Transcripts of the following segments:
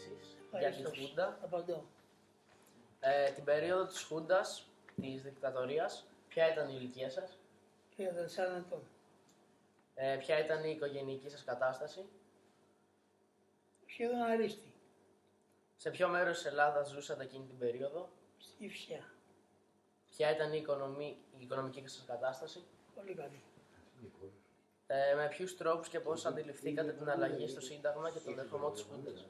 ερωτήσεις για τη Χούντα. Απαντώ. Την περίοδο της Χούντας, της δικτατορίας, ποια ήταν η ηλικία σας? 34 ετών. Ποια ήταν η οικογενειακή σας κατάσταση? Σχεδόν αρίστη. Σε ποιο μέρος της Ελλάδας ζούσατε εκείνη την περίοδο? Στη Κυφσιά. Ποια ήταν η οικονομική σας κατάσταση? Πολύ καλή. Με ποιους τρόπους και πώς αντιληφθήκατε την αλλαγή στο Σύνταγμα και τον δεχομό της Χούντας?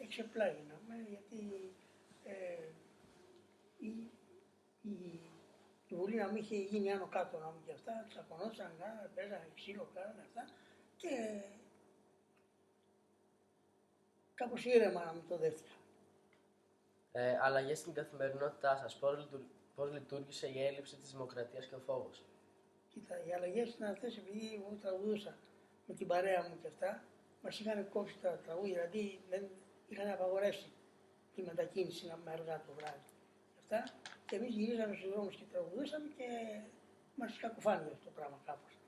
Εξεπλάγιναμε γιατί η Βουλή να μην είχε γίνει άνω κάτω να μην και αυτά, τσακωνόταν, παίζανε ξύλο, κάνανε αυτά και κάπως ήρεμα να μην το δέχτηκα. Αλλαγές στην καθημερινότητά σας, πώς λειτουργήσε η έλλειψη της δημοκρατίας και ο φόβος? Κοίτα, οι αλλαγές ήταν αυτές επειδή εγώ τραγουδούσα με την παρέα μου και αυτά, μας είχαν κόψει τα τραγούδια, δηλαδή δεν είχαν απαγορεύσει τη μετακίνηση να με αργά το βράδυ. Και αυτά, και εμείς γυρίζαμε στους δρόμους και τραγουδούσαμε και μας κακοφάνηκε αυτό το πράγμα κάπως.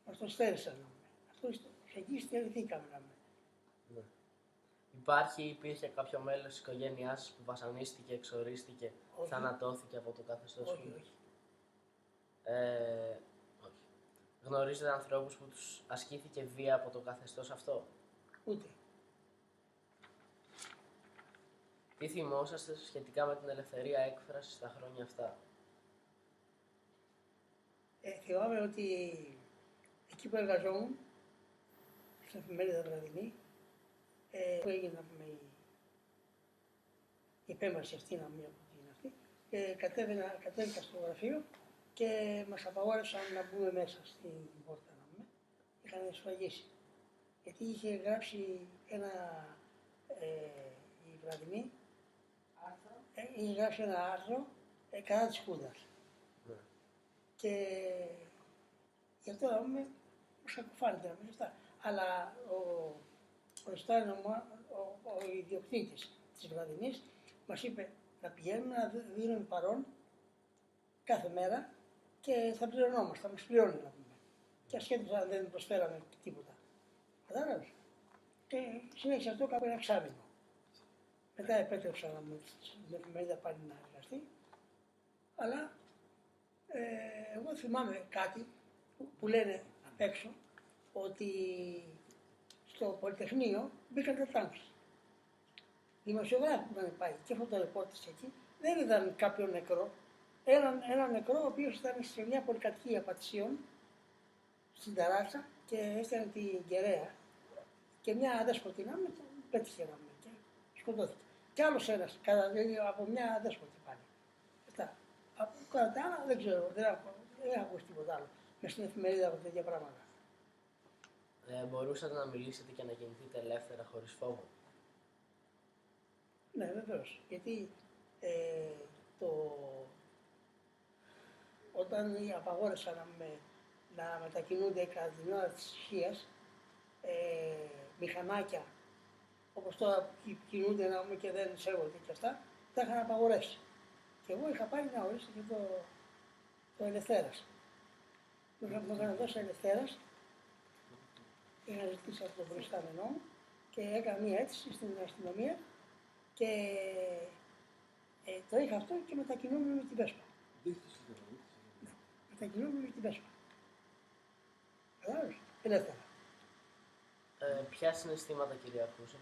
Μας το στέρισαν. Αυτό εκεί στερηθήκαμε να με. Υπήρχε κάποιο μέλος της οικογένειάς σας που βασανίστηκε, εξορίστηκε, θανατώθηκε από το καθεστώς? Όχι. Όχι. Γνωρίζετε ανθρώπους που τους ασκήθηκε βία από το καθεστώς αυτό? Ούτε. Τι θυμόσαστε σχετικά με την ελευθερία έκφρασης στα χρόνια αυτά? Θυμάμαι ότι εκεί που εργαζόμουν, στην εφημερίδα βραδινή, που έγινε να πούμε η επέμβαση αυτή να μην από την αυτή, κατέβηκα στο γραφείο και μας απαγόρευσαν να μπούμε μέσα στην πόρτα να πούμε. Είχαν σφραγίσει. Γιατί είχε γράψει η βραδινή, είχε γράψει ένα άρθρο κατά της Χούντας. Και γι' αυτό να πούμε, μου κακοφάνηκε να πούμε αυτά. Αλλά ο ιδιοκτήτης της βραδινής μας είπε να πηγαίνουμε να δίνουμε παρόν κάθε μέρα και θα πληρωνόμαστε, θα μας πληρώνει να πούμε. Και ασχέτως αν δεν προσφέραμε τίποτα. Κατάλαβες. Και συνέχισε αυτό κάπου ένα εξάμηνο. Μετά επέτρεψα να μου την εφημερίδα πάλι να εργαστεί. Αλλά εγώ θυμάμαι κάτι που λένε απ' έξω ότι στο Πολυτεχνείο μπήκαν τα τάγκς. Οι δημοσιογράφοι που είχαν πάει και φωτορεπόρτες εκεί δεν είδαν κάποιον νεκρό. Έναν νεκρό ο οποίος ήταν σε μια πολυκατοικία Πατησίων στην ταράτσα και έστελνε την κεραία και μια αδέσποτη να τον πέτυχε να και σκοτώθηκε. Κι άλλος ένας, από μια αδέσποτη πάλι. Αυτά. Από κατά άλλα δεν ξέρω, δεν έχω ακούσει τίποτα άλλο μες στην εφημερίδα από τέτοια πράγματα. Μπορούσατε να μιλήσετε και να κινηθείτε ελεύθερα χωρίς φόβο? Ναι, βεβαίως. Γιατί όταν απαγόρευσαν να μετακινούνται κατά την ώρα της ησυχίας μηχανάκια, όπως τώρα κινούνται να πούμε και δεν σέβονται και αυτά, τα είχαν απαγορεύσει. Και εγώ είχα πάει να ορίσω και το Ελευθέρας. Μου είχαν δώσει Ελευθέρας, είχα ζητήσει από τον προϊστάμενό μου και έκανα μία αίτηση στην αστυνομία και το είχα αυτό και μετακινούμενο με την Βέσπα. Μετακινούμενο με την Βέσπα. Κατάλαβες, ελεύθερα. Ποια συναισθήματα κυριαρχούσαν?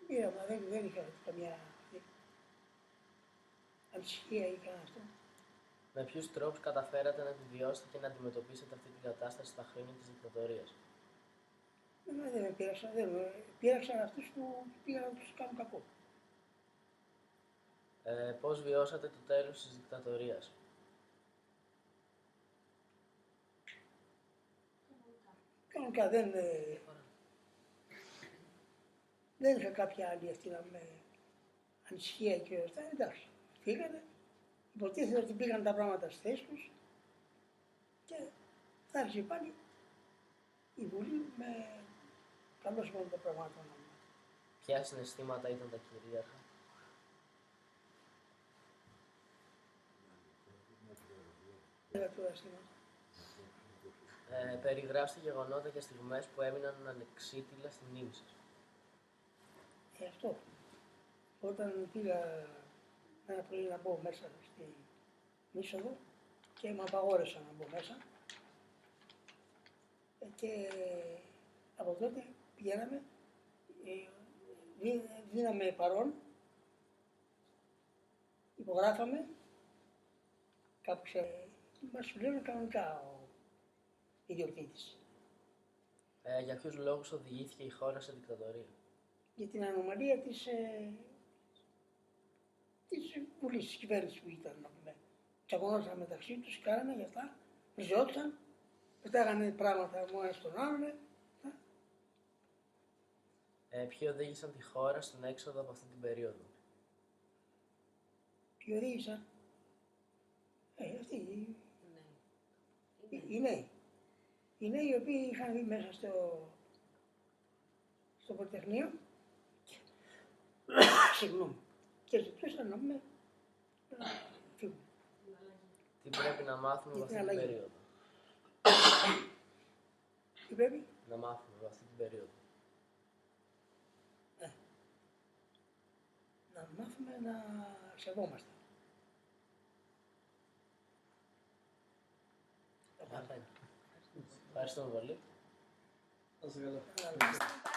Ήρεμα, δεν είχα καμιά ανησυχία ή κανένα αυτό. Με ποιους τρόπους καταφέρατε να επιβιώσετε και να αντιμετωπίσετε αυτή την κατάσταση στα χρόνια της δικτατορίας? Δεν με πείραξαν, πείραξαν αυτούς που πήγαν να τους κάνουν κακό. Πώς βιώσατε το τέλος της δικτατορίας? Κανονικά δεν είχα κάποια άλλη αυτή να με ανησυχία και αυτά, εντάξει. Φύγανε, υποτίθεται ότι πήγαν τα πράγματα στη θέση τους και θα άρχισε πάλι η Βουλή με καλώς μόνο των πραγμάτων. Ποια συναισθήματα ήταν τα κυρίαρχα? Δεν θα το αισθήματα. Περιγράψτε γεγονότα και στιγμές που έμειναν ανεξίτηλα στη μνήμη σας. Αυτό. Όταν πήγα ένα πρωί να μπω μέσα στη είσοδο και με απαγόρεσα να μπω μέσα και από τότε πηγαίναμε, δίναμε παρόν, υπογράφαμε, κάπου μας πλήρωνε κανονικά ο ιδιοκτήτης. Για ποιους λόγους οδηγήθηκε η χώρα σε δικτατορία? Για την ανομαλία της Βουλής, της κυβέρνησης που ήταν, να πούμε. Τσακωνόταν μεταξύ τους, κάνανε γι' αυτά, βριζόντουσαν, πετάγανε πράγματα ο ένας στον άλλον. Ποιοι οδήγησαν τη χώρα στην έξοδο από αυτή την περίοδο? Ποιοι οδήγησαν? Αυτοί Ναι. οι νέοι. Οι νέοι οι οποίοι είχαν μπει μέσα στο Πολυτεχνείο συγγνώμη, και ζητούσαν να πούμε να φύγουμε. Τι πρέπει να μάθουμε από Για αυτή την την αλλαγή. περίοδο? Τι πρέπει? Να μάθουμε από αυτή την περίοδο. Να μάθουμε να σεβόμαστε. Ευχαριστούμε πολύ. Να σε καλά. Να-